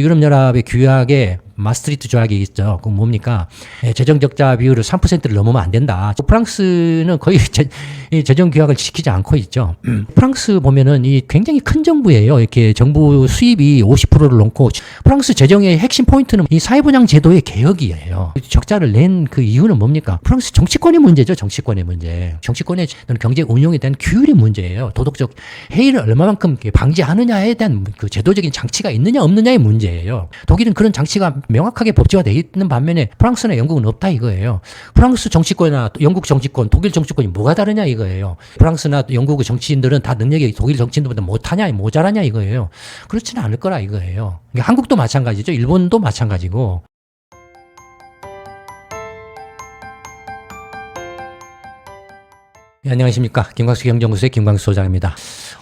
유럽연합의 규약에 마스트리트 조약이 있죠. 그건 뭡니까? 재정 적자 비율을 3%를 넘으면 안 된다. 프랑스는 거의 재정 규약을 지키지 않고 있죠. 프랑스 보면은 이 굉장히 큰 정부예요. 이렇게 정부 수입이 50%를 넘고 프랑스 재정의 핵심 포인트는 이 사회보장 제도의 개혁이에요. 적자를 낸 그 이유는 뭡니까? 프랑스 정치권의 문제죠. 정치권의 문제. 정치권의 경제 운용에 대한 규율의 문제예요. 도덕적 해이를 얼마만큼 방지하느냐에 대한 그 제도적인 장치가 있느냐 없느냐의 문제예요. 독일은 그런 장치가 명확하게 법제화되어 있는 반면에 프랑스나 영국은 없다 이거예요. 프랑스 정치권이나 영국 정치권, 독일 정치권이 뭐가 다르냐 이거예요. 프랑스나 영국의 정치인들은 다 능력이 독일 정치인들보다 못하냐, 모자라냐 이거예요. 그렇지는 않을 거라 이거예요. 한국도 마찬가지죠. 일본도 마찬가지고. 네, 안녕하십니까. 김광수 경제연구소의 김광수 소장입니다.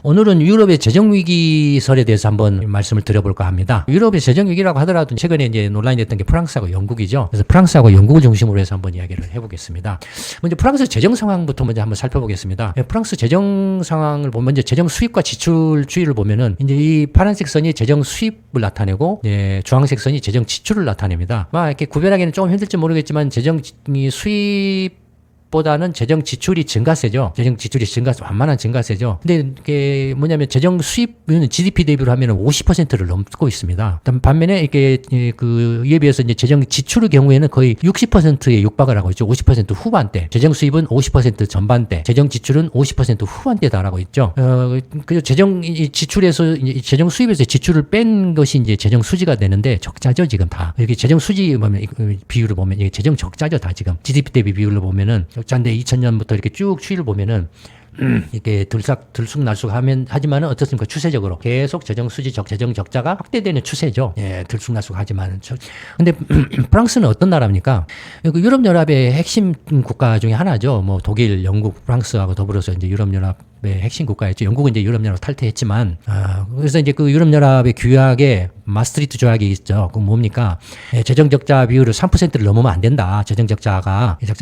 오늘은 유럽의 재정위기설에 대해서 한번 말씀을 드려볼까 합니다. 유럽의 재정위기라고 하더라도 최근에 이제 논란이 됐던 게 프랑스하고 영국이죠. 그래서 프랑스하고 영국을 중심으로 해서 한번 이야기를 해보겠습니다. 먼저 프랑스 재정 상황부터 먼저 한번 살펴보겠습니다. 프랑스 재정 상황을 보면 먼저 재정 수입과 지출 추이를 보면은 이제 이 파란색 선이 재정 수입을 나타내고 주황색 선이 재정 지출을 나타냅니다. 이렇게 구별하기는 조금 힘들지 모르겠지만 재정 수입 보다는 재정 지출이 증가세죠. 재정 지출이 완만한 증가세죠. 근데 이게 뭐냐면 재정 수입은 GDP 대비로 하면 50%를 넘고 있습니다. 반면에 이게 이에 비해서 이제 재정 지출의 경우에는 거의 60%에 육박을 하고 있죠. 50% 후반대. 재정 수입은 50% 전반대. 재정 지출은 50% 후반대에 달하고 있죠. 그리고 재정 지출에서 재정 수입에서 지출을 뺀 것이 이제 재정 수지가 되는데 적자죠, 지금 다. 여기 재정 수지 보면 비율을 보면 이게 재정 적자죠, 다 지금. GDP 대비 비율로 보면은 적자인데 2000년부터 이렇게 쭉 추이를 보면은 이렇게 들쑥날쑥 하지만은 어떻습니까? 추세적으로 계속 재정 수지 재정 적자가 확대되는 추세죠. 예, 들쑥날쑥 하지만은. 근데 프랑스는 어떤 나라입니까? 유럽연합의 핵심 국가 중에 하나죠. 뭐 독일, 영국, 프랑스하고 더불어서 이제 유럽연합의 핵심 국가였죠. 영국은 이제 유럽연합 탈퇴했지만, 그래서 이제 그 유럽연합의 규약에 마스트리트 조약이 있죠. 그건 뭡니까? 재정 적자 비율을 3%를 넘으면 안 된다. 재정 적자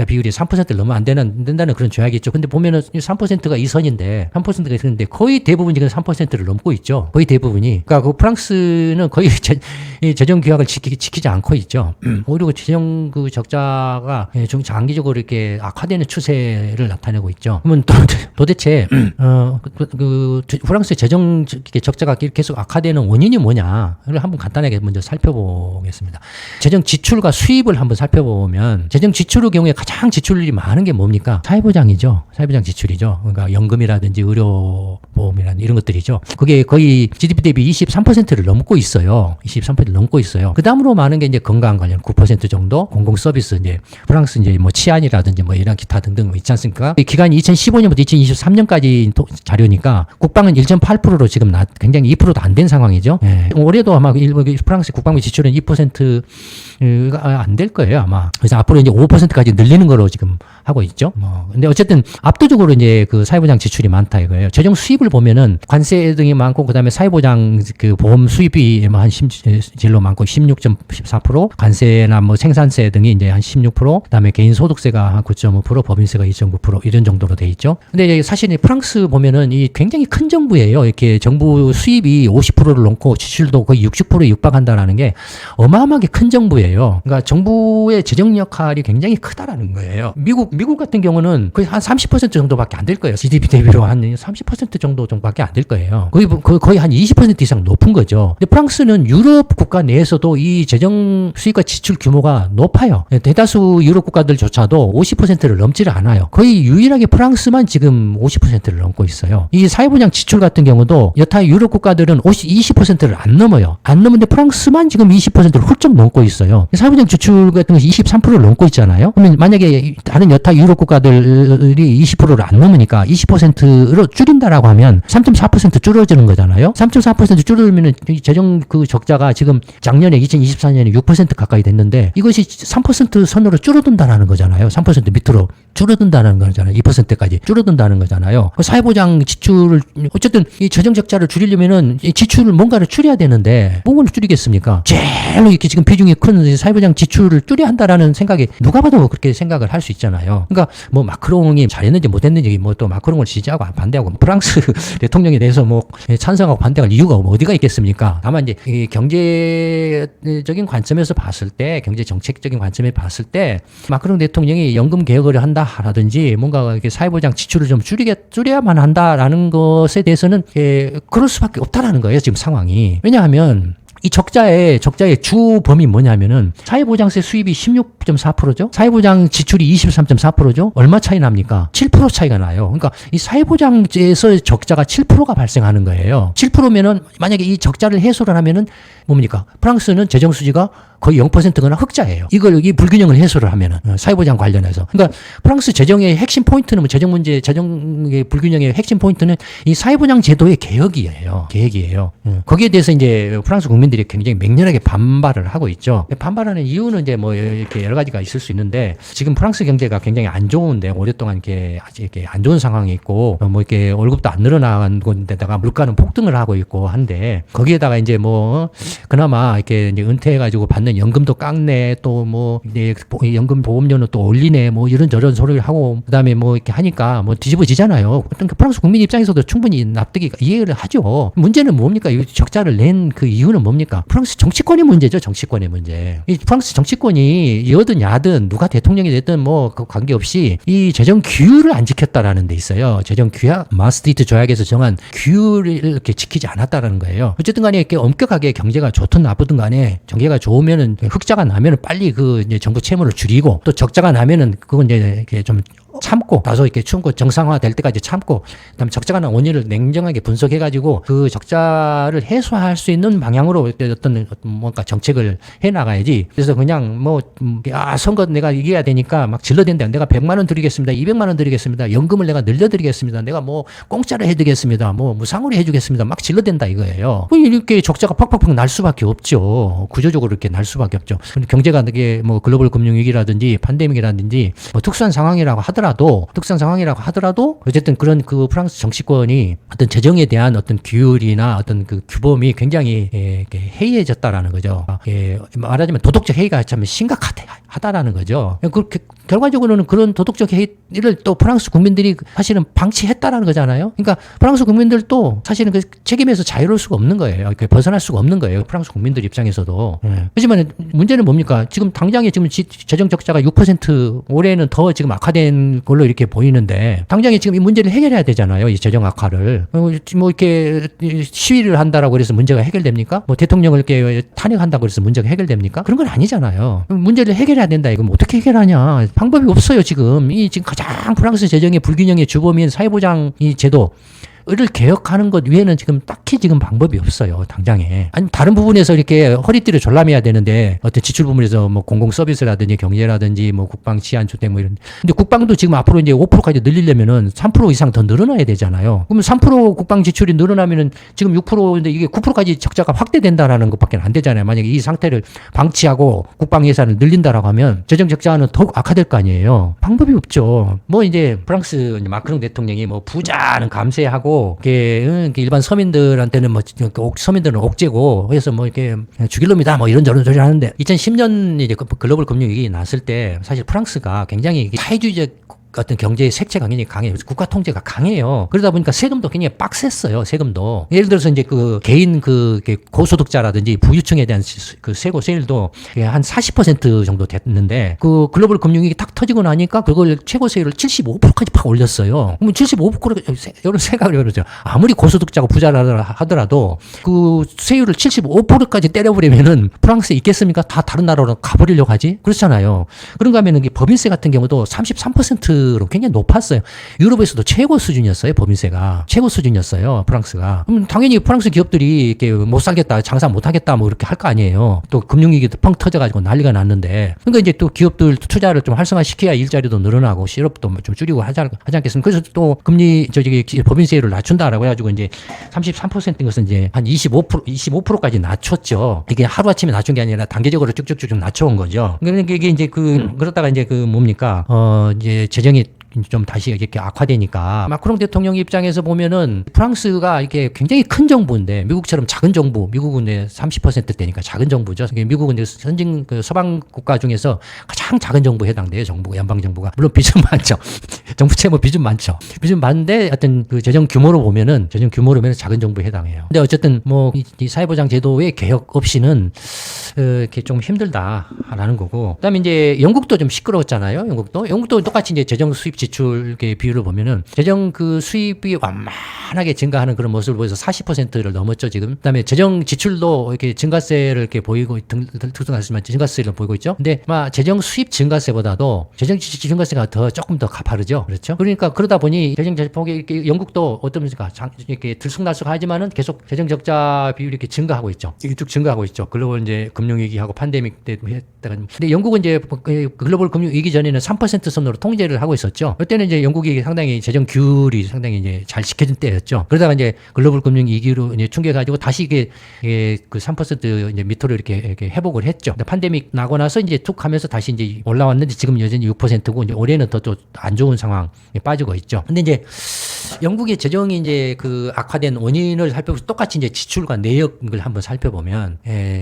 비율이 3%를 넘으면 안 된다는 그런 조약이 있죠. 근데 보면은 3%가 이 선인데, 3%가 있었는데 거의 대부분 지금 3%를 넘고 있죠. 거의 대부분이. 그러니까 그 프랑스는 거의 재정 규약을 지키지 않고 있죠. 오히려 재정 그 적자가 좀 장기적으로 이렇게 악화되는 추세를 나타내고 있죠. 그러면 도대체 프랑스의 재정 적자가 계속 악화되는 원인이 뭐냐를 한번 간단하게 먼저 살펴보겠습니다. 재정 지출과 수입을 한번 살펴보면 재정 지출의 경우에 가장 지출이 많은 게 뭡니까? 사회보장이죠. 사회보장 지출이죠. 그러니까 연금이라든지 의료보험이라든지 이런 것들이죠. 그게 거의 GDP 대비 23%를 넘고 있어요. 23%를 넘고 있어요. 그 다음으로 많은 게 이제 건강 관련 9% 정도, 공공 서비스 이제 프랑스 이제 뭐 치안이라든지 뭐 이런 기타 등등 있지 않습니까? 이 기간이 2015년부터 2023년까지 자료니까 국방은 1.8%로 지금 굉장히 2%도 안 된 상황이죠. 예. 올해도 아마 프랑스 국방비 지출은 2%가 안 될 거예요, 아마. 그래서 앞으로 이제 5%까지 늘리는 거로 지금 하고 있죠. 근데 어쨌든 압도적으로 이제 그 사회보장 지출이 많다 이거예요. 재정 수입을 보면은 관세 등이 많고 그다음에 사회보장 그 보험 수입이 한 제일로 많고 16.14%, 관세나 뭐 생산세 등이 이제 한 16%, 그다음에 개인 소득세가 한 9.5%, 법인세가 2.9% 이런 정도로 돼 있죠. 근데 사실 프랑스 보면은 이 굉장히 큰 정부예요. 이렇게 정부 수입이 50%를 넘고 지출도 거의 60%에 육박한다라는 게 어마어마하게 큰 정부예요. 그러니까 정부의 재정 역할이 굉장히 크다라는 거예요. 미국 같은 경우는 거의 한 30% 정도밖에 안 될 거예요. GDP 대비로 한 30% 정도밖에 안 될 거예요. 거의 한 20% 이상 높은 거죠. 근데 프랑스는 유럽 국가 내에서도 이 재정 수입과 지출 규모가 높아요. 대다수 유럽 국가들조차도 50%를 넘지를 않아요. 거의 유일하게 프랑스만 지금 50%를 넘고 있어요. 이 사회보장 지출 같은 경우도 여타 유럽 국가들은 20%를 안 넘어요. 안 넘는데 프랑스만 지금 20%를 훌쩍 넘고 있어요. 사회보장 지출 같은 거 23%를 넘고 있잖아요. 그러면 만약에 다른 여타 유럽 국가들이 20%를 안 넘으니까 20%로 줄인다라고 하면 3.4% 줄어드는 거잖아요. 3.4% 줄어들면 재정 그 적자가 지금 작년에 2024년에 6% 가까이 됐는데 이것이 3% 선으로 줄어든다라는 거잖아요. 3% 밑으로 줄어든다는 거잖아요. 2%까지 줄어든다는 거잖아요. 사회보장 지출을 어쨌든 이 재정 적자를 줄이려면은 이 지출을 뭔가를 줄여야 되는데 뭐를 줄이겠습니까? 제일로 이렇게 지금 비중이 큰 사회보장 지출을 줄여야 한다라는 생각이 누가 봐도 그렇게 생각을 할 수 있잖아요. 거예요. 그러니까 뭐 마크롱이 잘했는지 못했는지 뭐 또 마크롱을 지지하고 반대하고 프랑스 대통령에 대해서 뭐 찬성하고 반대할 이유가 어디가 있겠습니까? 다만 이제 이 경제적인 관점에서 봤을 때, 경제 정책적인 관점에 봤을 때 마크롱 대통령이 연금 개혁을 한다 하라든지 뭔가 이렇게 사회보장 지출을 좀 줄여야만 한다라는 것에 대해서는 그럴 수밖에 없다라는 거예요, 지금 상황이. 왜냐하면 이 적자의 주 범위 뭐냐면은 사회보장세 수입이 16.4%죠. 사회보장 지출이 23.4%죠. 얼마 차이 납니까? 7% 차이가 나요. 그러니까 이 사회보장제에서 적자가 7%가 발생하는 거예요. 7%면은 만약에 이 적자를 해소를 하면은 뭡니까? 프랑스는 재정 수지가 거의 0%거나 흑자예요. 이 불균형을 해소를 하면은 사회보장 관련해서. 그러니까 프랑스 재정의 핵심 포인트는 뭐 재정의 불균형의 핵심 포인트는 이 사회보장 제도의 개혁이에요. 거기에 대해서 이제 프랑스 국민들이 굉장히 맹렬하게 반발을 하고 있죠. 반발하는 이유는 이제 뭐 이렇게 여러 가지가 있을 수 있는데 지금 프랑스 경제가 굉장히 안 좋은데 오랫동안 이렇게 안 좋은 상황이 있고 뭐 이렇게 월급도 안 늘어나는 곳인데다가 물가는 폭등을 하고 있고 한데 거기에다가 이제 뭐 그나마 이렇게 이제 은퇴해가지고 받는 연금도 깎네 또 뭐 연금 보험료는 또 올리네 뭐 이런저런 소리를 하고 그다음에 뭐 이렇게 하니까 뭐 뒤집어지잖아요. 어떤 프랑스 국민 입장에서도 충분히 납득이 이해를 하죠. 문제는 뭡니까? 이 적자를 낸 그 이유는 뭡니까? 프랑스 정치권의 문제죠. 정치권의 문제. 이 프랑스 정치권이 여든 야든 누가 대통령이 됐든 뭐 그 관계없이 이 재정 규율을 안 지켰다라는 데 있어요. 재정 규약 마스트리트 조약에서 정한 규율을 이렇게 지키지 않았다라는 거예요. 어쨌든 간에 이렇게 엄격하게 경제가 좋든 나쁘든 간에 경제가 좋으면은 흑자가 나면은 빨리 그 이제 정부 채무를 줄이고 또 적자가 나면은 그건 이제 이렇게 좀 참고 다소 이렇게 충고 정상화 될 때까지 참고 그다음에 적자가 난 원인을 냉정하게 분석해가지고 그 적자를 해소할 수 있는 방향으로 어떤 뭔가 정책을 해 나가야지. 그래서 그냥 뭐 선거 내가 이겨야 되니까 막 질러댄다. 내가 100만 원 드리겠습니다. 200만 원 드리겠습니다. 연금을 내가 늘려드리겠습니다. 내가 뭐 공짜로 해드리겠습니다. 뭐 무상으로 해주겠습니다. 막 질러댄다 이거예요. 이렇게 적자가 팍팍팍 날 수밖에 없죠. 구조적으로 이렇게 날 수밖에 없죠. 경제가 이게 뭐 글로벌 금융위기라든지 팬데믹이라든지 뭐 특수한 상황이라고 하더라도 어쨌든 그런 그 프랑스 정치권이 어떤 재정에 대한 어떤 규율이나 어떤 그 규범이 굉장히 해이해졌다라는 거죠. 말하자면 도덕적 해이가 참 심각하다라는 거죠. 그렇게 결과적으로는 그런 도덕적 해이를 또 프랑스 국민들이 사실은 방치했다라는 거잖아요. 그러니까 프랑스 국민들도 사실은 그 책임에서 자유로울 수가 없는 거예요. 벗어날 수가 없는 거예요. 프랑스 국민들 입장에서도. 하지만 문제는 뭡니까? 지금 당장에 지금 재정 적자가 6% 올해는 더 지금 악화된 걸로 이렇게 보이는데 당장에 지금 이 문제를 해결해야 되잖아요. 이 재정 악화를. 뭐 이렇게 시위를 한다라고 그래서 문제가 해결됩니까? 뭐 대통령을 이렇게 탄핵한다고 그래서 문제가 해결됩니까? 그런 건 아니잖아요. 문제를 해결해야 된다. 이건 어떻게 해결하냐? 방법이 없어요, 지금. 지금 가장 프랑스 재정의 불균형의 주범인 사회보장 이 제도 를 개혁하는 것 외에는 지금 딱히 지금 방법이 없어요, 당장에. 아니, 다른 부분에서 이렇게 허리띠를 졸라매야 되는데, 어떤 지출 부분에서 뭐 공공 서비스라든지 경제라든지 뭐 국방, 치안, 주택 뭐 이런. 근데 국방도 지금 앞으로 이제 5%까지 늘리려면은 3% 이상 더 늘어나야 되잖아요. 그러면 3% 국방 지출이 늘어나면은 지금 6%인데 이게 9%까지 적자가 확대된다라는 것밖에 안 되잖아요. 만약에 이 상태를 방치하고 국방 예산을 늘린다라고 하면 재정 적자는 더욱 악화될 거 아니에요. 방법이 없죠. 뭐 이제 프랑스 마크롱 대통령이 뭐 부자는 감세하고 이게 일반 서민들한테는 뭐 서민들은 옥죄고 그래서 뭐 이렇게 죽일 놈이다 뭐 이런저런 소리 하는데 2010년 이제 글로벌 금융위기 났을 때 사실 프랑스가 굉장히 사회주의적 어떤 경제의 색채가 굉장히 강해요. 국가 통제가 강해요. 그러다 보니까 세금도 굉장히 빡셌어요. 세금도. 예를 들어서 이제 그 개인 그 고소득자라든지 부유층에 대한 그 세율도 한 40% 정도 됐는데 그 글로벌 금융위기 딱 터지고 나니까 그걸 최고 세율을 75%까지 팍 올렸어요. 그러면 75%를 여러분 생각을 해보죠. 아무리 고소득자고 부자라 하더라도 그 세율을 75%까지 때려버리면은 프랑스에 있겠습니까? 다 다른 나라로 가버리려고 하지? 그렇잖아요. 그런가 하면은 법인세 같은 경우도 33% 로 굉장히 높았어요. 유럽에서도 최고 수준이었어요. 법인세가 최고 수준이었어요. 프랑스가. 그럼 당연히 프랑스 기업들이 이렇게 못 살겠다, 장사 못 하겠다, 뭐 이렇게 할 거 아니에요. 또 금융위기도 펑 터져가지고 난리가 났는데. 그러니까 이제 또 기업들 투자를 좀 활성화시켜야 일자리도 늘어나고 실업도 좀 줄이고 하지 않겠습니까? 그래서 또 금리 법인세율을 낮춘다라고 해가지고 이제 33%인 것은 이제 한 25%까지 낮췄죠. 이게 하루 아침에 낮춘 게 아니라 단계적으로 쭉쭉쭉 낮춰온 거죠. 그러니까 이게 이제 그러다가 이제 뭡니까? 이제 재정이 좀 다시 이렇게 악화되니까 마크롱 대통령 입장에서 보면은 프랑스가 이게 굉장히 큰 정부인데 미국처럼 작은 정부, 미국은 이제 30%대니까 작은 정부죠. 미국은 이제 선진 그 서방 국가 중에서 가장 작은 정부에 해당돼요. 정부가 연방 정부가 물론 빚은 많죠. 정부 채무 빚은 많죠. 빚은 많은데 하여튼 그 재정 규모로 보면은 작은 정부에 해당해요. 근데 어쨌든 뭐 이 사회보장 제도의 개혁 없이는 이렇게 좀 힘들다라는 거고. 그다음에 이제 영국도 좀 시끄러웠잖아요. 영국도 똑같이 이제 재정 수입 지출 비율을 보면은 재정 그 수입이 완만하게 증가하는 그런 모습을 보여서 40%를 넘었죠 지금. 그다음에 재정 지출도 이렇게 증가세를 이렇게 보이고 등등하지만 증가세를 보이고 있죠. 근데 재정 수입 증가세보다도 재정 지출 증가세가 조금 더 가파르죠. 그렇죠. 그러니까 그러다 보니 재정 보기 이렇게 영국도 어떻습니까? 이렇게 들쑥날쑥하지만은 계속 재정 적자 비율이 이렇게 증가하고 있죠. 이게 쭉 증가하고 있죠. 글로벌 이제 금융위기하고 팬데믹 때도 했다가. 근데 영국은 이제 글로벌 금융위기 전에는 3% 선으로 통제를 하고 있었죠. 그때는 이제 영국이 상당히 재정 규율이 상당히 이제 잘 지켜진 때였죠. 그러다가 이제 글로벌 금융위기로 이제 충격가지고 다시 이게 그 3% 이제 밑으로 이렇게 회복을 했죠. 근데 팬데믹 나고 나서 이제 툭 하면서 다시 이제 올라왔는데 지금 여전히 6%고 이제 올해는 더 안 좋은 상황에 빠지고 있죠. 근데 이제 영국의 재정이 이제 그 악화된 원인을 살펴보면 똑같이 이제 지출과 내역을 한번 살펴보면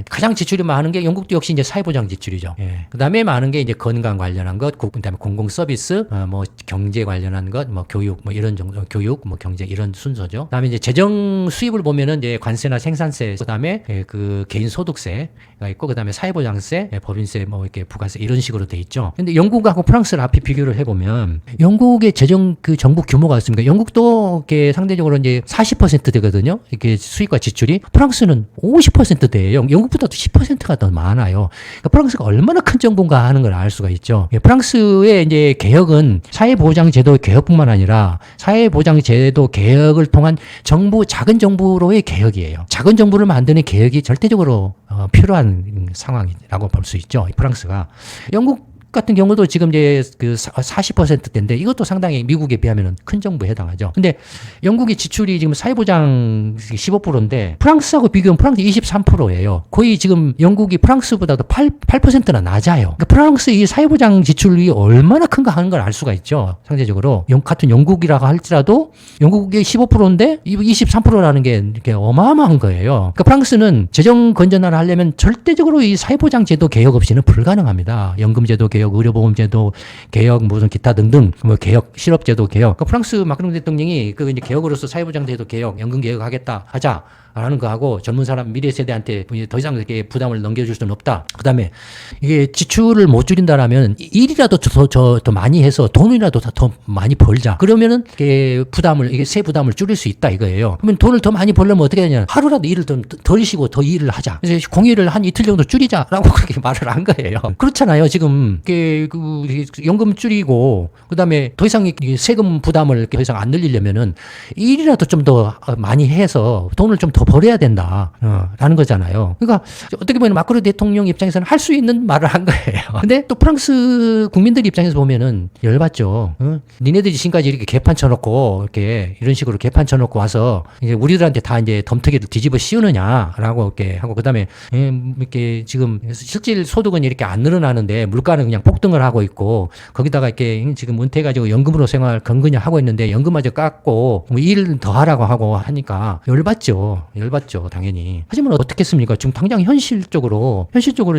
가장 지출이 많은 게 영국도 역시 이제 사회보장 지출이죠. 그다음에 많은 게 이제 건강 관련한 것, 그다음에 공공 서비스, 뭐 경제 관련한 것, 뭐 교육, 뭐 이런 정도, 교육, 뭐 경제 이런 순서죠. 그다음에 이제 재정 수입을 보면은 이제 관세나 생산세, 그다음에 그 개인 소득세가 있고, 그다음에 사회보장세, 법인세, 뭐 이렇게 부가세 이런 식으로 돼 있죠. 근데 영국하고 프랑스를 앞에 비교를 해보면 영국의 재정 그 정부 규모가 어떻습니까? 영국도 이렇게 상대적으로 이제 40%대거든요. 이렇게 수입과 지출이. 프랑스는 50%대예요. 영국보다도 10%가 더 많아요. 그러니까 프랑스가 얼마나 큰 정부인가 하는 걸 알 수가 있죠. 프랑스의 이제 개혁은 사회보장제도 개혁뿐만 아니라 사회보장제도 개혁을 통한 작은 정부로의 개혁이에요. 작은 정부를 만드는 개혁이 절대적으로 필요한 상황이라고 볼 수 있죠. 프랑스가. 영국 같은 경우도 지금 이제 그 40%대인데 이것도 상당히 미국에 비하면 큰 정부에 해당하죠. 근데 영국의 지출이 지금 사회보장 15%인데 프랑스하고 비교하면 프랑스 23%예요. 거의 지금 영국이 프랑스보다도 8%나 낮아요. 그러니까 프랑스 이 사회보장 지출이 얼마나 큰가 하는 걸 알 수가 있죠. 상대적으로. 같은 영국이라고 할지라도 영국이 15%인데 23%라는 게 이렇게 어마어마한 거예요. 그러니까 프랑스는 재정 건전화를 하려면 절대적으로 이 사회보장 제도 개혁 없이는 불가능합니다. 연금제도 개혁, 의료보험제도 개혁, 무슨 기타 등등, 뭐 개혁, 실업제도 개혁. 그러니까 프랑스 마크롱 대통령이 그 이제 개혁으로서 사회보장제도 개혁, 연금 개혁하겠다 하자. 라는 거 하고 젊은 사람 미래 세대한테 더 이상 이렇게 부담을 넘겨줄 수는 없다. 그다음에 이게 지출을 못 줄인다라면 일이라도 더 많이 해서 돈이라도 더 많이 벌자. 그러면은 이게 세 부담을 줄일 수 있다 이거예요. 그러면 돈을 더 많이 벌려면 어떻게 되냐? 하루라도 일을 덜 쉬고 더 일을 하자. 그래서 공휴일을 한 이틀 정도 줄이자라고 그렇게 말을 한 거예요. 그렇잖아요. 지금 그 연금 줄이고 그다음에 더 이상 세금 부담을 이렇게 더 이상 안 늘리려면은 일이라도 좀 더 많이 해서 돈을 좀 더 벌어야 된다. 라는 거잖아요. 그러니까 어떻게 보면 마크롱 대통령 입장에서는 할 수 있는 말을 한 거예요. 근데 또 프랑스 국민들 입장에서 보면은 열받죠. 니네들이 지금까지 이렇게 개판 쳐놓고 이렇게 이런 식으로 개판 쳐놓고 와서 이제 우리들한테 다 이제 덤터기를 뒤집어 씌우느냐라고 이렇게 하고 그다음에 이렇게 지금 실질 소득은 이렇게 안 늘어나는데 물가는 그냥 폭등을 하고 있고 거기다가 이렇게 지금 은퇴해가지고 연금으로 생활 건건히 하고 있는데 연금마저 깎고 뭐 일 더 하라고 하고 하니까 열받죠, 당연히. 하지만 어떻겠습니까? 지금 당장 현실적으로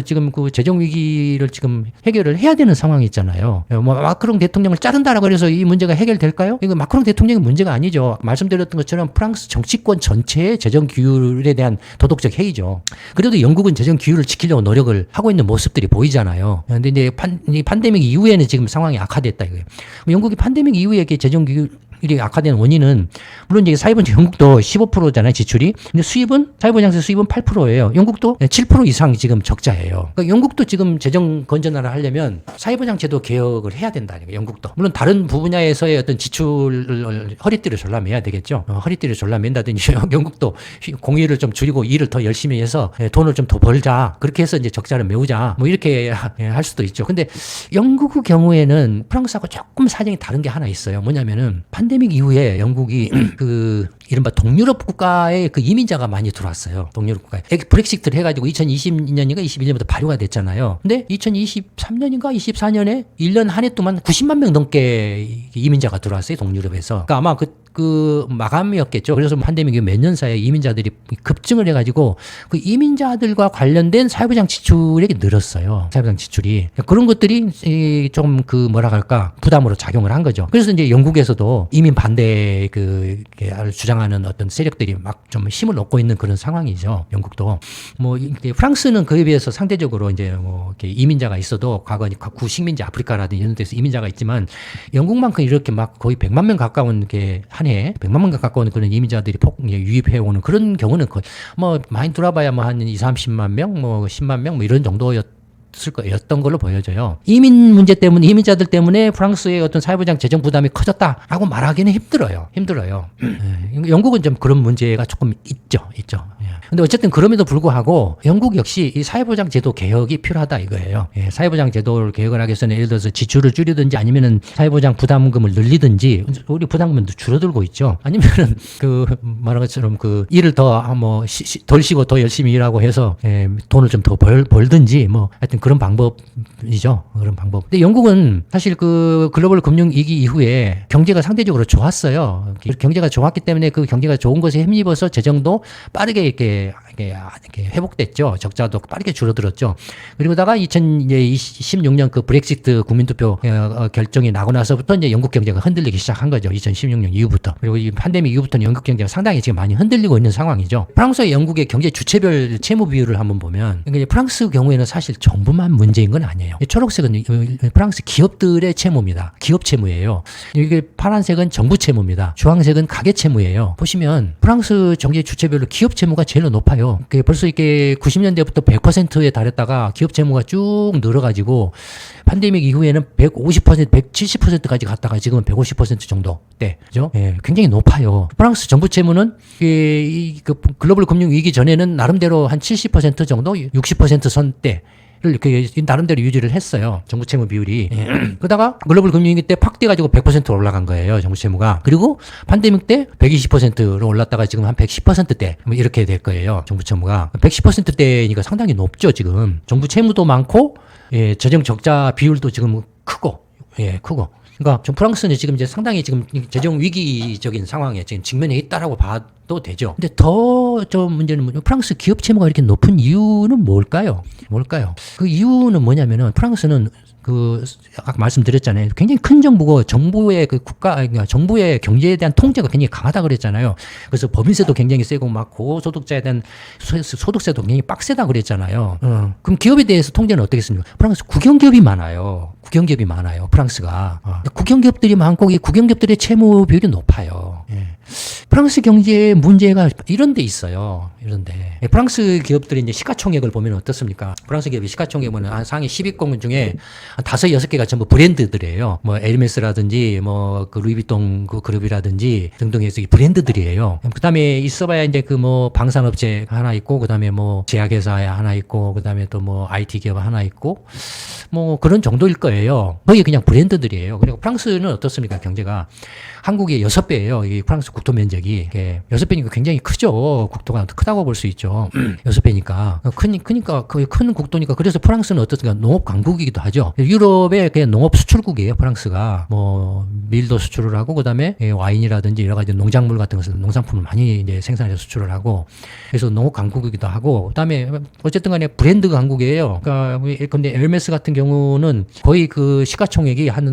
지금 그 재정 위기를 지금 해결을 해야 되는 상황이 있잖아요. 뭐 마크롱 대통령을 자른다라고 해서 이 문제가 해결될까요? 이거 마크롱 대통령의 문제가 아니죠. 말씀드렸던 것처럼 프랑스 정치권 전체의 재정 규율에 대한 도덕적 해이죠. 그래도 영국은 재정 규율을 지키려고 노력을 하고 있는 모습들이 보이잖아요. 근데 이제 팬데믹 이후에는 지금 상황이 악화됐다 이거예요. 영국이 팬데믹 이후에 재정 규율 이 악화된 원인은 물론 이제 사회보장 영국도 15%잖아요 지출이. 근데 사회보장세 수입은 8%예요. 영국도 7% 이상 지금 적자예요. 그러니까 영국도 지금 재정 건전화를 하려면 사회보장제도 개혁을 해야 된다니까 영국도. 물론 다른 분야에서의 어떤 지출 허리띠를 졸라매야 되겠죠. 허리띠를 졸라맨다든지 영국도 공휴일을 좀 줄이고 일을 더 열심히 해서 돈을 좀 더 벌자. 그렇게 해서 이제 적자를 메우자. 뭐 이렇게 할 수도 있죠. 근데 영국의 경우에는 프랑스하고 조금 사정이 다른 게 하나 있어요. 뭐냐면은 팬데믹 팬데믹 이후에 영국이 그 이른바 동유럽 국가에 그 이민자가 많이 들어왔어요. 동유럽 국가에. 브렉시트를 해가지고 2020년인가 21년부터 발효가 됐잖아요. 근데 2023년인가 24년에 1년 한 해 동안 90만 명 넘게 이민자가 들어왔어요. 동유럽에서. 그러니까 아마 그 마감이었겠죠. 그래서 팬데믹이 몇 년 사이에 이민자들이 급증을 해가지고 그 이민자들과 관련된 사회보장 지출이 늘었어요. 사회보장 지출이. 그런 것들이 좀 그 뭐라 할까 부담으로 작용을 한 거죠. 그래서 이제 영국에서도 이민 반대 그 주장하는 어떤 세력들이 막 좀 힘을 얻고 있는 그런 상황이죠. 영국도. 뭐 프랑스는 그에 비해서 상대적으로 이제 뭐 이렇게 이민자가 있어도 과거 구식민지 아프리카라든지 이런 데서 이민자가 있지만 영국만큼 이렇게 막 거의 100만 명 가까운 게 한 해 100만 명 가까운 그런 이민자들이 유입해 오는 그런 경우는 거의 뭐 많이 들어봐야 뭐 한 2, 30만 명, 뭐 10만 명 뭐 이런 정도였던 걸로 보여져요. 이민 문제 때문에 이민자들 때문에 프랑스의 어떤 사회보장 재정 부담이 커졌다라고 말하기는 힘들어요. 영국은 좀 그런 문제가 조금 있죠. 근데 어쨌든 그럼에도 불구하고 영국 역시 이 사회보장 제도 개혁이 필요하다 이거예요. 사회보장 제도를 개혁을 하기 위해서는 예를 들어서 지출을 줄이든지 아니면은 사회보장 부담금을 늘리든지 우리 부담금도 줄어들고 있죠. 아니면은 그 말한 것처럼 그 일을 더 덜 쉬고 더 열심히 일하고 해서 돈을 좀 더 벌든지 뭐 하여튼 그런 방법이죠. 그런 방법. 근데 영국은 사실 그 글로벌 금융 위기 이후에 경제가 상대적으로 좋았어요. 경제가 좋았기 때문에 그 경제가 좋은 것에 힘입어서 재정도 빠르게 이렇게 회복됐죠. 적자도 빠르게 줄어들었죠. 그리고다가 2016년 그 브렉시트 국민투표 결정이 나고 나서부터 이제 영국 경제가 흔들리기 시작한 거죠. 2016년 이후부터. 그리고 이 팬데믹 이후부터는 영국 경제가 상당히 지금 많이 흔들리고 있는 상황이죠. 프랑스와 영국의 경제 주체별 채무 비율을 한번 보면 프랑스 경우에는 사실 정부만 문제인 건 아니에요. 초록색은 프랑스 기업들의 채무입니다. 기업 채무예요. 이게 파란색은 정부 채무입니다. 주황색은 가계 채무예요. 보시면 프랑스 경제 주체별로 기업 채무가 제일 높아요. 벌써 이게 90년대부터 100%에 달했다가 기업 채무가 쭉 늘어가지고 팬데믹 이후에는 150%, 170%까지 갔다가 지금은 150% 정도 대, 그죠? 굉장히 높아요. 프랑스 정부 채무는 그 글로벌 금융 위기 전에는 나름대로 한 70% 정도, 60% 선대. 이렇게 나름대로 유지를 했어요. 정부 채무 비율이. 그러다가 글로벌 금융위기 때 팍 뛰어가지고 100%로 올라간 거예요. 정부 채무가. 그리고 팬데믹 때 120%로 올랐다가 지금 한 110%대 뭐 이렇게 될 거예요. 정부 채무가. 110%대니까 상당히 높죠. 지금. 정부 채무도 많고 재정 적자 비율도 지금 크고. 그러니까 좀 프랑스는 지금 이제 상당히 지금 재정 위기적인 상황에 지금 직면해 있다라고 봐도 되죠. 근데 더 좀 문제는 프랑스 기업 채무가 이렇게 높은 이유는 뭘까요? 그 이유는 뭐냐면은 프랑스는 아까 말씀드렸잖아요. 굉장히 큰 정부고 정부의 정부의 경제에 대한 통제가 굉장히 강하다 그랬잖아요. 그래서 법인세도 굉장히 세고 막 고소득자에 대한 소득세도 굉장히 빡세다 그랬잖아요. 그럼 기업에 대해서 통제는 어떻게 했습니까? 프랑스 국영기업이 많아요. 프랑스가. 국영기업들이 많고 이 국영기업들의 채무 비율이 높아요. 프랑스 경제의 문제가 이런 데 있어요. 프랑스 기업들이 이제 시가총액을 보면 어떻습니까? 프랑스 기업이 시가총액 보면 한 상위 10위권 중에 한 5, 6개가 전부 브랜드들이에요. 뭐 에르메스라든지 뭐 그 루이비통 그 그룹이라든지 등등 해서 브랜드들이에요. 그다음에 있어봐야 이제 그 뭐 방산업체 하나 있고 그다음에 뭐 제약회사 하나 있고 그다음에 또 뭐 IT 기업 하나 있고 뭐 그런 정도일 거예요. 거의 그냥 브랜드들이에요. 그리고 프랑스는 어떻습니까? 경제가 한국의 6배예요. 이 프랑스 국토 면적이 6배니까 굉장히 크죠. 국토가 크다고 볼 수 있죠. 6배니까 크니까 거의 큰 국토니까 그래서 프랑스는 어떻습니까? 농업 강국이기도 하죠. 유럽의 그냥 농업 수출국이에요. 프랑스가 뭐 밀도 수출을 하고 그다음에 와인이라든지 여러 가지 농작물 같은 것을 농산품을 많이 이제 생산해서 수출을 하고 그래서 농업 강국이기도 하고 그다음에 어쨌든간에 브랜드 강국이에요. 그러니까 근데 에르메스 같은 경우는 거의 그 시가총액이 한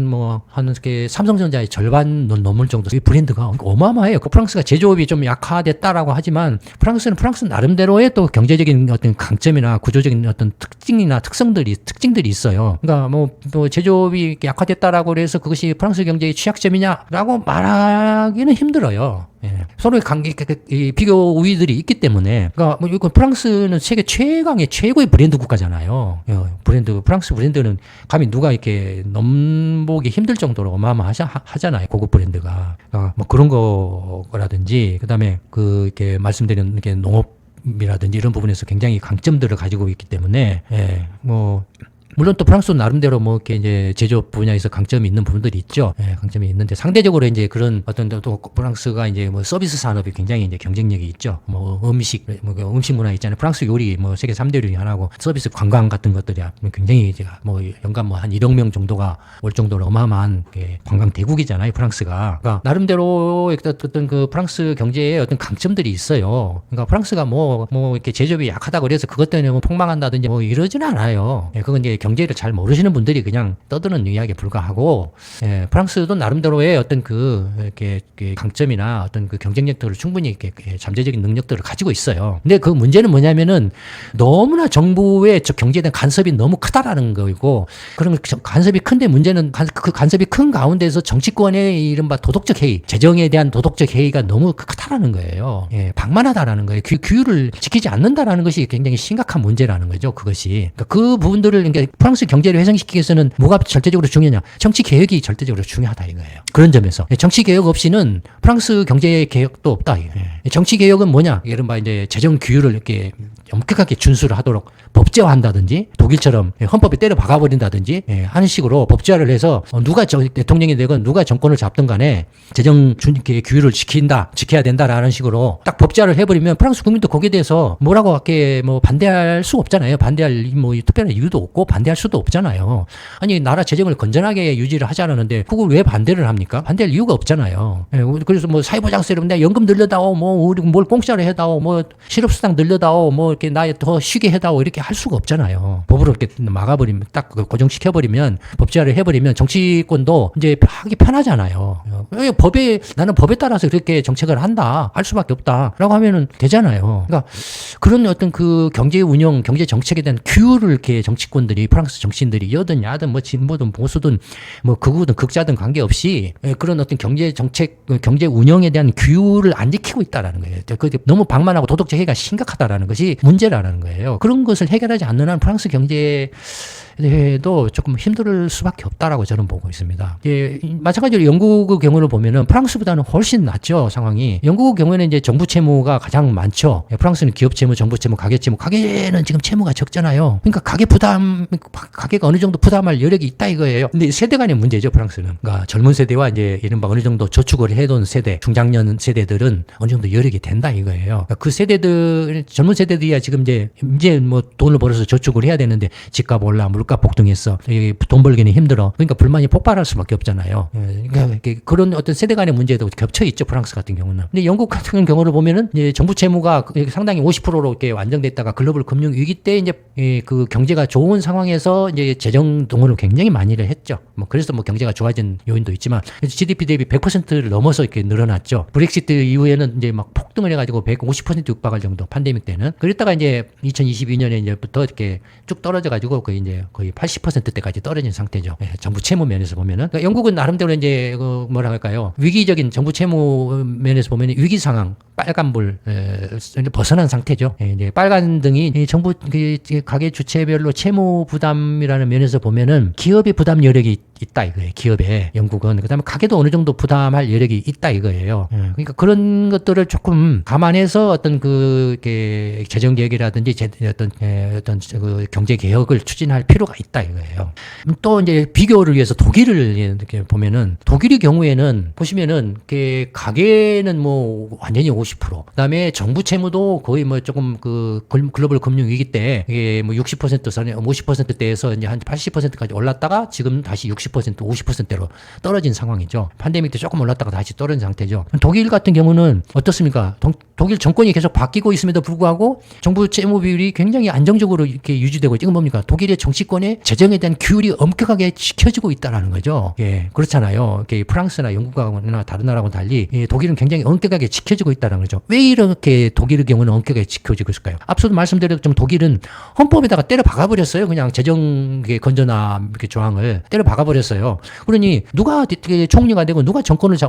삼성전자의 절반 넘을 정도. 이 브랜드가 어마어마해요. 프랑스가 제조업이 좀 약화됐다라고 하지만 프랑스 나름대로의 또 경제적인 어떤 강점이나 구조적인 어떤 특징들이 있어요. 그러니까 뭐 제조업이 약화됐다라고 해서 그것이 프랑스 경제의 취약점이냐라고 말하기는 힘들어요. 서로의 비교 우위들이 있기 때문에. 그러니까 뭐 프랑스는 세계 최고의 브랜드 국가잖아요. 프랑스 브랜드는 감히 누가 이렇게 넘보기 힘들 정도로 어마어마하잖아요. 고급 브랜드가. 그러니까 뭐 그런 거라든지, 그 다음에 이렇게 말씀드린 농업이라든지 이런 부분에서 굉장히 강점들을 가지고 있기 때문에, 물론 또 프랑스도 나름대로 뭐 이렇게 이제 제조업 분야에서 강점이 있는 부분들이 있죠. 예, 강점이 있는데 상대적으로 이제 그런 어떤 또 프랑스가 이제 뭐 서비스 산업이 굉장히 이제 경쟁력이 있죠. 뭐 음식, 뭐 음식 문화 있잖아요. 프랑스 요리 뭐 세계 3대 요리 하나고 서비스 관광 같은 것들이 굉장히 이제 뭐 연간 뭐 한 1억 명 정도가 올 정도로 어마어마한 관광 대국이잖아요. 프랑스가. 그러니까 나름대로 어떤 그 프랑스 경제에 어떤 강점들이 있어요. 그러니까 프랑스가 뭐 이렇게 제조업이 약하다고 그래서 그것 때문에 뭐 폭망한다든지 뭐 이러지는 않아요. 예, 그건 이제 경제를 잘 모르시는 분들이 그냥 떠드는 이야기에 불과하고, 예, 프랑스도 나름대로의 어떤 이렇게 강점이나 어떤 그 경쟁력들을 충분히 이렇게 잠재적인 능력들을 가지고 있어요. 근데 그 문제는 뭐냐면은 너무나 정부의 경제에 대한 간섭이 너무 크다라는 거이고, 그런 간섭이 큰데 문제는 그 간섭이 큰 가운데서 정치권의 이른바 도덕적 해이, 재정에 대한 도덕적 해이가 너무 크다라는 거예요. 예, 방만하다라는 거예요. 규율을 지키지 않는다라는 것이 굉장히 심각한 문제라는 거죠. 그것이. 그러니까 그 부분들을 그러니까 프랑스 경제를 회생시키기 위해서는 뭐가 절대적으로 중요하냐? 정치 개혁이 절대적으로 중요하다 이거예요. 그런 점에서 정치 개혁 없이는 프랑스 경제 개혁도 없다. 정치 개혁은 뭐냐? 이른바 이제 재정 규율을 이렇게 엄격하게 준수를 하도록 법제화한다든지 독일처럼 헌법에 때려 박아버린다든지 하는 식으로 법제화를 해서 누가 대통령이 되건 누가 정권을 잡든 간에 재정 규율을 지켜야 된다라는 식으로 딱 법제화를 해버리면 프랑스 국민도 거기에 대해서 뭐라고 할게 뭐 반대할 수 없잖아요. 반대할 뭐 특별한 이유도 없고 반대할 수도 없잖아요. 아니 나라 재정을 건전하게 유지를 하자는데 그걸 왜 반대를 합니까? 반대할 이유가 없잖아요. 그래서 뭐 사회보장세를 내가 연금 늘려다오, 뭐 우리 뭘 공짜로 해다오, 뭐 실업수당 늘려다오, 뭐 이렇게 나 더 쉬게 해다오 이렇게 할 수가 없잖아요. 법으로 이렇게 막아버리면 딱 고정시켜버리면 법제화를 해버리면 정치권도 이제 하기 편하잖아요. 나는 법에 따라서 그렇게 정책을 한다 할 수밖에 없다라고 하면은 되잖아요. 그러니까 그런 어떤 그 경제 운영, 경제 정책에 대한 규율을 이렇게 정치권들이 프랑스 정치인들이 여든 야든 뭐 진보든 보수든 뭐 극우든 극자든 관계없이 그런 어떤 경제 정책, 경제 운영에 대한 규율을 안 지키고 있다라는 거예요. 그게 너무 방만하고 도덕적 해이가 심각하다라는 것이 문제라는 거예요. 그런 것을 해결하지 않는 한 프랑스 경제도 조금 힘들 수밖에 없다라고 저는 보고 있습니다. 마찬가지로 영국의 경우를 보면은 프랑스보다는 훨씬 낫죠, 상황이. 영국의 경우에는 이제 정부 채무가 가장 많죠. 프랑스는 기업 채무, 정부 채무, 가계 채무. 가계는 지금 채무가 적잖아요. 그러니까 가계가 어느 정도 부담할 여력이 있다 이거예요. 근데 세대 간의 문제죠, 프랑스는. 그러니까 젊은 세대와 이제 이른바 어느 정도 저축을 해둔 세대, 중장년 세대들은 어느 정도 여력이 된다 이거예요. 그러니까 그 세대들, 젊은 세대들이야 지금 이제 뭐 돈을 벌어서 저축을 해야 되는데 집값 올라, 물가 폭등했어. 돈 벌기는 힘들어. 그러니까 불만이 폭발할 수밖에 없잖아요. 그러니까 그런 어떤 세대 간의 문제도 겹쳐 있죠, 프랑스 같은 경우는. 근데 영국 같은 경우를 보면은 이제 정부 채무가 상당히 50%로 이렇게 안정됐다가 글로벌 금융 위기 때 이제 그 경제가 좋은 상황에서 이제 재정 동원을 굉장히 많이를 했죠. 뭐 그래서 뭐 경제가 좋아진 요인도 있지만 GDP 대비 100%를 넘어서 이렇게 늘어났죠. 브렉시트 이후에는 이제 막 폭등을 해가지고 150% 육박할 정도, 판데믹 때는. 그랬다가 이제 2022년에 이제부터 이렇게 쭉 떨어져가지고 거의 80%대까지 떨어진 상태죠. 정부 채무 면에서 보면은. 그러니까 영국은 나름대로 이제 뭐라 할까요? 위기적인 정부 채무 면에서 보면 위기 상황, 빨간불 벗어난 상태죠. 이제 빨간 등이 정부 가계 주체별로 채무 부담이라는 면에서 보면은 기업의 부담 여력이 있다 이거예요. 기업에 영국은. 그다음에 가계도 어느 정도 부담할 여력이 있다 이거예요. 그러니까 그런 것들을 조금 감안해서 어떤 그 재정 계획이라든지 어떤 그 경제 개혁을 추진할 필요가 있다 이거예요. 또 이제 비교를 위해서 독일을 이렇게 보면은 독일의 경우에는 보시면은 가계는 뭐 완전히 50%, 그다음에 정부 채무도 거의 뭐 조금 그 글로벌 금융 위기 때 이게 뭐 60%선 50%대에서 이제 한 80%까지 올랐다가 지금 다시 60% 50%대로 떨어진 상황이죠. 팬데믹 때 조금 올랐다가 다시 떨어진 상태죠. 독일 같은 경우는 어떻습니까? 독일 정권이 계속 바뀌고 있음에도 불구하고 정부 채무 비율이 굉장히 안정적으로 이렇게 유지되고 있죠. 이건 뭡니까? 독일의 정치권의 재정에 대한 규율이 엄격하게 지켜지고 있다는 거죠. 그렇잖아요. 프랑스나 영국하고나 다른 나라하고는 달리 독일은 굉장히 엄격하게 지켜지고 있다는 거죠. 왜 이렇게 독일의 경우는 엄격하게 지켜지고 있을까요? 앞서도 말씀드렸지만 독일은 헌법에다가 때려 박아버렸어요. 그냥 재정 건전함 조항을 때려 박아버렸어요. 그러니 누가 총리가 되고 누가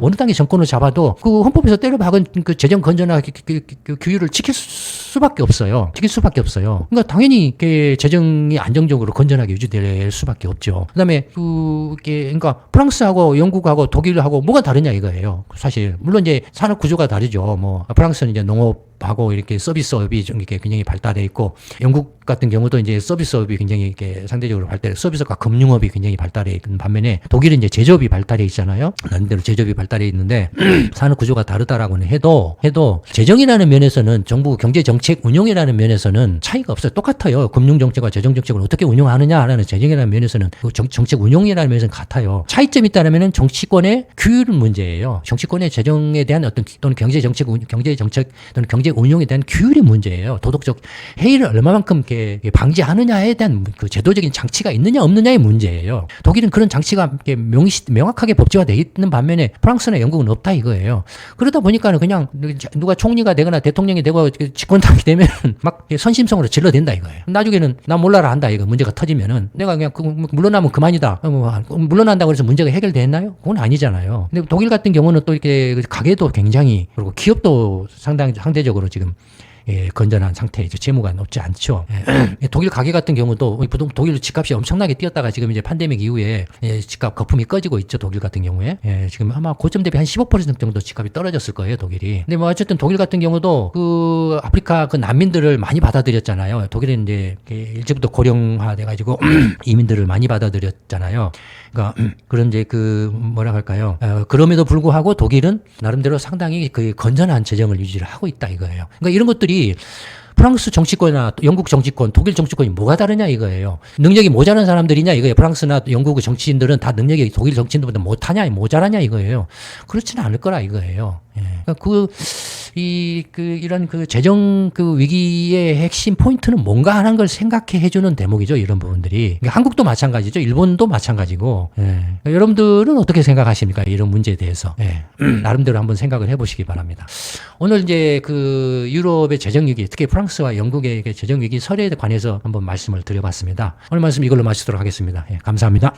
어느 당이 정권을 잡아도 그 헌법에서 때려 박은 그 재정 건전화 규율을 지킬 수밖에 없어요. 그러니까 당연히 재정이 안정적으로 건전하게 유지될 수밖에 없죠. 그다음에 그러니까 프랑스하고 영국하고 독일하고 뭐가 다르냐 이거예요. 사실 물론 이제 산업 구조가 다르죠. 뭐 프랑스는 이제 농업 공급하고 이렇게 서비스업이 좀 이렇게 굉장히 발달해 있고, 영국 같은 경우도 이제 서비스업이 굉장히 이렇게 상대적으로 발달해, 서비스업과 금융업이 굉장히 발달해 있는 반면에 독일은 이제 제조업이 발달해 있잖아요. 나름대로 제조업이 발달해 있는데 산업 구조가 다르다라고는 해도 재정이라는 면에서는 정부 경제 정책 운용이라는 면에서는 차이가 없어요. 똑같아요. 금융 정책과 재정 정책을 어떻게 운용하느냐라는 재정이라는 면에서는 그 정책 운용이라는 면에서는 같아요. 차이점이 있다면은 정치권의 규율 문제예요. 정치권의 재정에 대한 어떤 또는 경제 정책 또는 경제 운용에 대한 규율의 문제예요. 도덕적 해이를 얼마만큼 이렇게 방지하느냐에 대한 그 제도적인 장치가 있느냐 없느냐의 문제예요. 독일은 그런 장치가 명확하게 법제화되어 있는 반면에 프랑스나 영국은 없다 이거예요. 그러다 보니까는 그냥 누가 총리가 되거나 대통령이 되고 집권당이 되면 막 선심성으로 질러댄다 이거예요. 나중에는 나 몰라라 한다 이거 문제가 터지면은 내가 그냥 물러나면 그만이다. 물러난다고 해서 문제가 해결됐나요? 그건 아니잖아요. 근데 독일 같은 경우는 또 이렇게 가계도 굉장히 그리고 기업도 상대적으로 지금 건전한 상태이죠. 재무가 높지 않죠. 독일 가계 같은 경우도 독일 집값이 엄청나게 뛰었다가 지금 이제 팬데믹 이후에 집값 거품이 꺼지고 있죠. 독일 같은 경우에 지금 아마 고점 대비 한 15% 정도 집값이 떨어졌을 거예요. 독일이. 근데 뭐 어쨌든 독일 같은 경우도 그 아프리카 그 난민들을 많이 받아들였잖아요. 독일은 이제 일찍부터 고령화 돼가지고 이민들을 많이 받아들였잖아요. 그러니까 그런 이제 그 뭐라 할까요? 그럼에도 불구하고 독일은 나름대로 상당히 그 건전한 재정을 유지를 하고 있다 이거예요. 그러니까 이런 것들이 프랑스 정치권이나 영국 정치권, 독일 정치권이 뭐가 다르냐 이거예요. 능력이 모자란 사람들이냐 이거예요. 프랑스나 영국 정치인들은 다 능력이 독일 정치인들보다 못하냐, 모자라냐 이거예요. 그렇지는 않을 거라 이거예요. 그러니까 이런 그 재정 그 위기의 핵심 포인트는 뭔가 하는 걸 생각해 해주는 대목이죠. 이런 부분들이. 그러니까 한국도 마찬가지죠. 일본도 마찬가지고. 그러니까 여러분들은 어떻게 생각하십니까? 이런 문제에 대해서. 나름대로 한번 생각을 해보시기 바랍니다. 오늘 이제 그 유럽의 재정 위기, 특히 프랑스와 영국의 재정 위기 설에 관해서 한번 말씀을 드려봤습니다. 오늘 말씀 이걸로 마치도록 하겠습니다. 감사합니다.